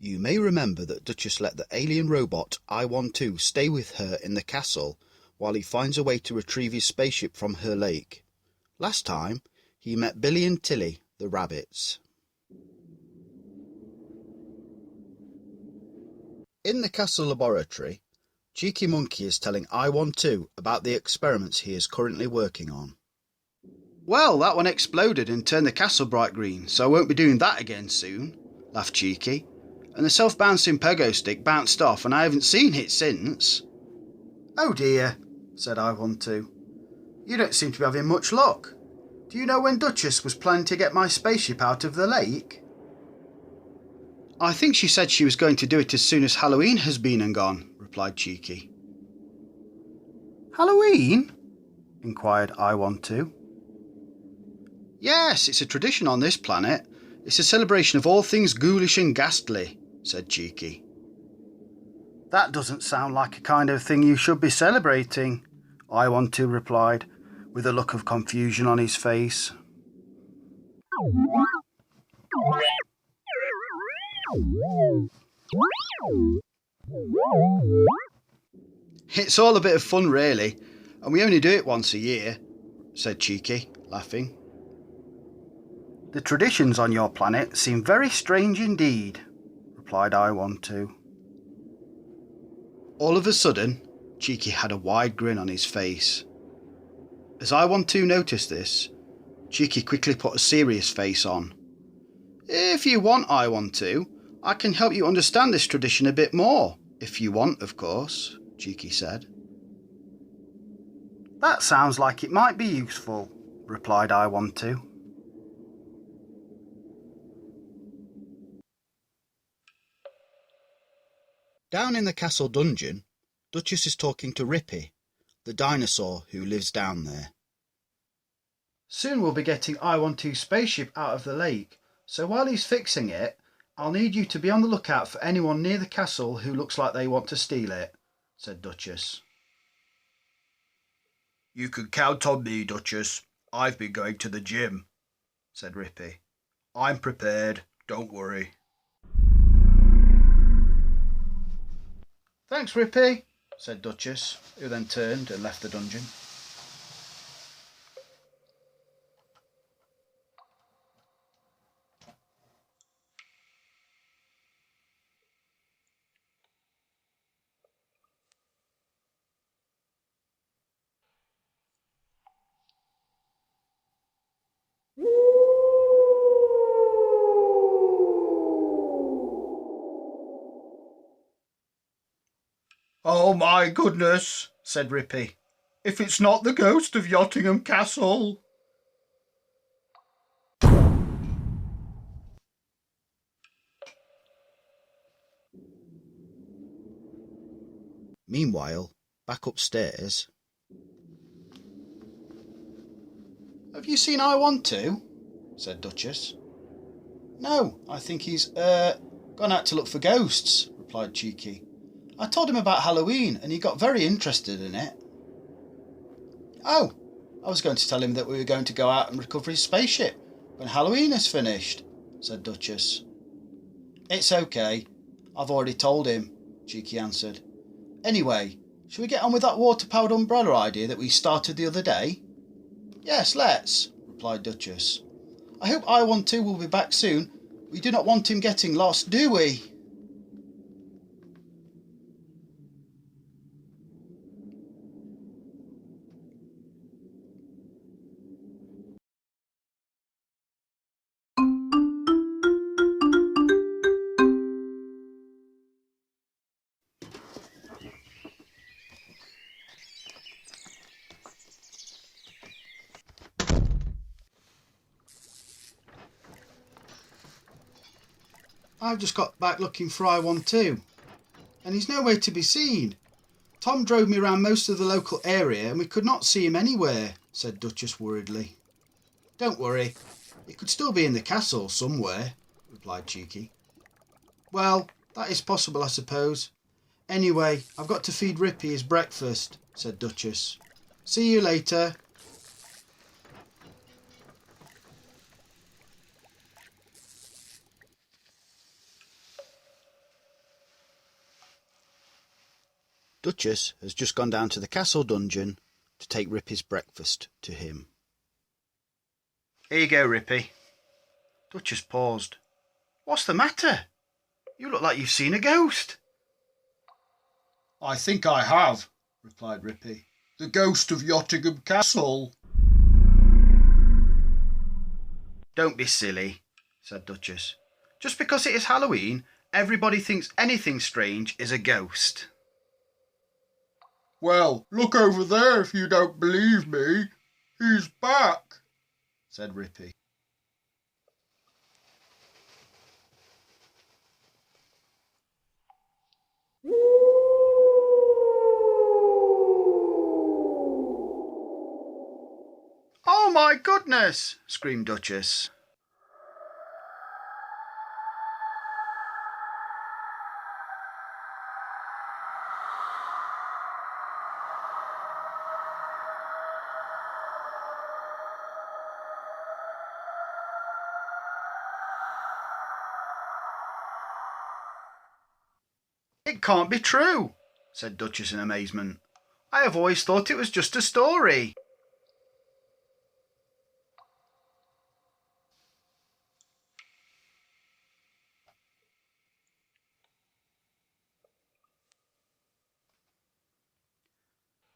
You may remember that Duchess let the alien robot I-12 stay with her in the castle while he finds a way to retrieve his spaceship from her lake. Last time, he met Billy and Tilly, the rabbits. In the castle laboratory, Cheeky Monkey is telling I-12 about the experiments he is currently working on. Well, that one exploded and turned the castle bright green, so I won't be doing that again soon, laughed Cheeky. And the self-bouncing pogo stick bounced off and I haven't seen it since. Oh dear, said I-12. You don't seem to be having much luck. Do you know when Duchess was planning to get my spaceship out of the lake? I think she said she was going to do it as soon as Halloween has been and gone, replied Cheeky. Halloween? Inquired I-12. Yes, it's a tradition on this planet. It's a celebration of all things ghoulish and ghastly, said Cheeky. That doesn't sound like a kind of thing you should be celebrating, I-12 replied, with a look of confusion on his face. It's all a bit of fun, really, and we only do it once a year, said Cheeky, laughing. The traditions on your planet seem very strange indeed, replied I-12. All of a sudden, Cheeky had a wide grin on his face. As I-12 noticed this, Cheeky quickly put a serious face on. If you want, I-12, I can help you understand this tradition a bit more. If you want, of course, Cheeky said. That sounds like it might be useful, replied I-12. Down in the castle dungeon, Duchess is talking to Rippy, the dinosaur who lives down there. Soon we'll be getting I-12's spaceship out of the lake, so while he's fixing it, I'll need you to be on the lookout for anyone near the castle who looks like they want to steal it, said Duchess. You can count on me, Duchess. I've been going to the gym, said Rippy. I'm prepared, don't worry. Thanks, Rippy, said Duchess, who then turned and left the dungeon. Oh my goodness, said Rippy. If it's not the ghost of Yottingham Castle. Meanwhile, back upstairs... Have you seen I-12? said Duchess. No, I think he's, gone out to look for ghosts, replied Cheeky. I told him about Halloween and he got very interested in it. Oh, I was going to tell him that we were going to go out and recover his spaceship when Halloween is finished, said Duchess. It's okay, I've already told him, Cheeky answered. Anyway, shall we get on with that water-powered umbrella idea that we started the other day? Yes, let's, replied Duchess. I hope I-12 will be back soon. We do not want him getting lost, do we? I've just got back looking for I-12, and he's nowhere to be seen. Tom drove me around most of the local area and we could not see him anywhere, said Duchess worriedly. Don't worry, he could still be in the castle somewhere, replied Cheeky. Well, that is possible, I suppose. Anyway, I've got to feed Rippy his breakfast, said Duchess. See you later. Duchess has just gone down to the castle dungeon to take Rippy's breakfast to him. Here you go, Rippy. Duchess paused. What's the matter? You look like you've seen a ghost. I think I have, replied Rippy. The ghost of Yottingham Castle. Don't be silly, said Duchess. Just because it is Halloween, everybody thinks anything strange is a ghost. Well, look over there if you don't believe me. He's back, said Rippy. Oh my goodness, screamed Duchess. It can't be true, said Duchess in amazement. I have always thought it was just a story.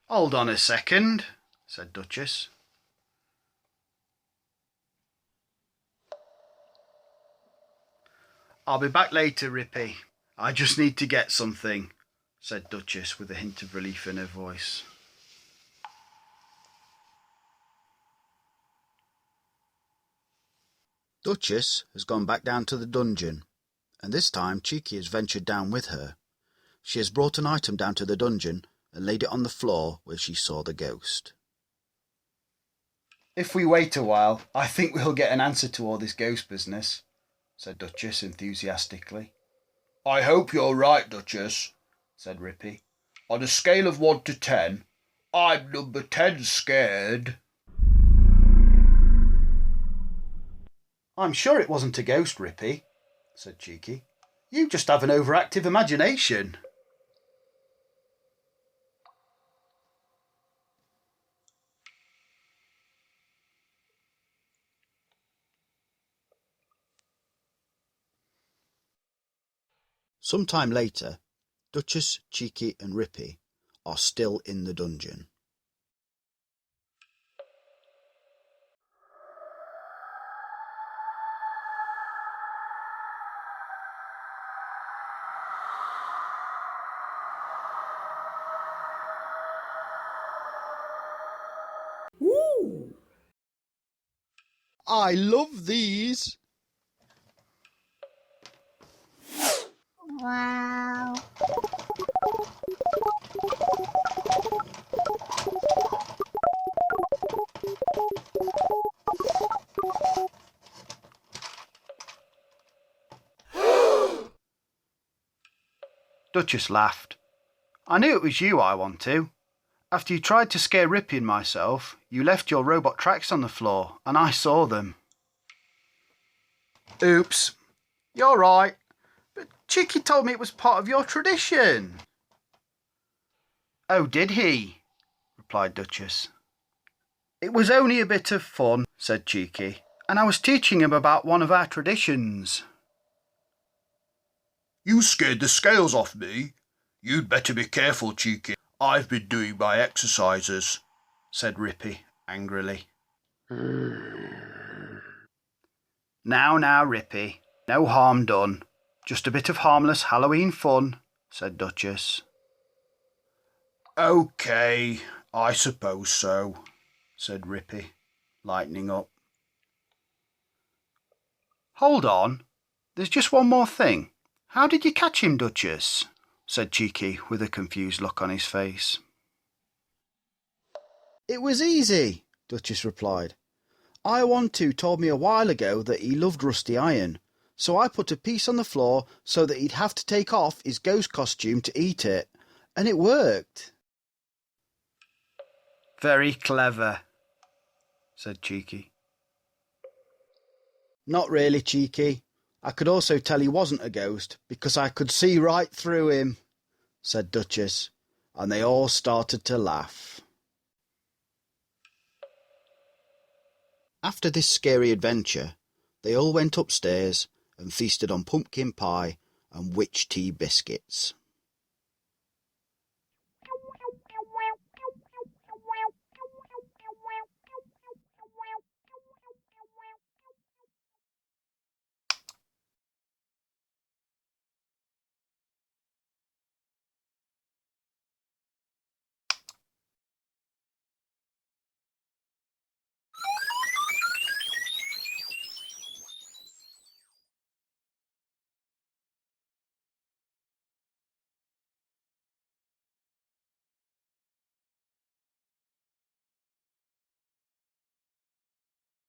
Hold on a second, said Duchess. I'll be back later, Rippy. I just need to get something, said Duchess with a hint of relief in her voice. Duchess has gone back down to the dungeon, and this time Cheeky has ventured down with her. She has brought an item down to the dungeon and laid it on the floor where she saw the ghost. If we wait a while, I think we'll get an answer to all this ghost business, said Duchess enthusiastically. I hope you're right, Duchess, said Rippy. On a scale of 1 to 10, I'm number 10 scared. I'm sure it wasn't a ghost, Rippy, said Cheeky. You just have an overactive imagination. Some time later, Duchess, Cheeky and Rippy are still in the dungeon. Woo! I love these! Wow. Duchess laughed. I knew it was you, I want to. After you tried to scare Rippy and myself, you left your robot tracks on the floor, and I saw them. Oops. You're right. But Cheeky told me it was part of your tradition. Oh, did he? Replied Duchess. It was only a bit of fun, said Cheeky, and I was teaching him about one of our traditions. You scared the scales off me. You'd better be careful, Cheeky. I've been doing my exercises, said Rippy angrily. Now, Rippy. No harm done. Just a bit of harmless Halloween fun, said Duchess. OK, I suppose so, said Rippy, lightening up. Hold on. There's just one more thing. How did you catch him, Duchess? Said Cheeky with a confused look on his face. It was easy, Duchess replied. I12 told me a while ago that he loved rusty iron, so I put a piece on the floor so that he'd have to take off his ghost costume to eat it, and it worked. Very clever, said Cheeky. Not really, Cheeky. I could also tell he wasn't a ghost, because I could see right through him, said Duchess. and they all started to laugh. After this scary adventure, they all went upstairs and feasted on pumpkin pie and witch tea biscuits.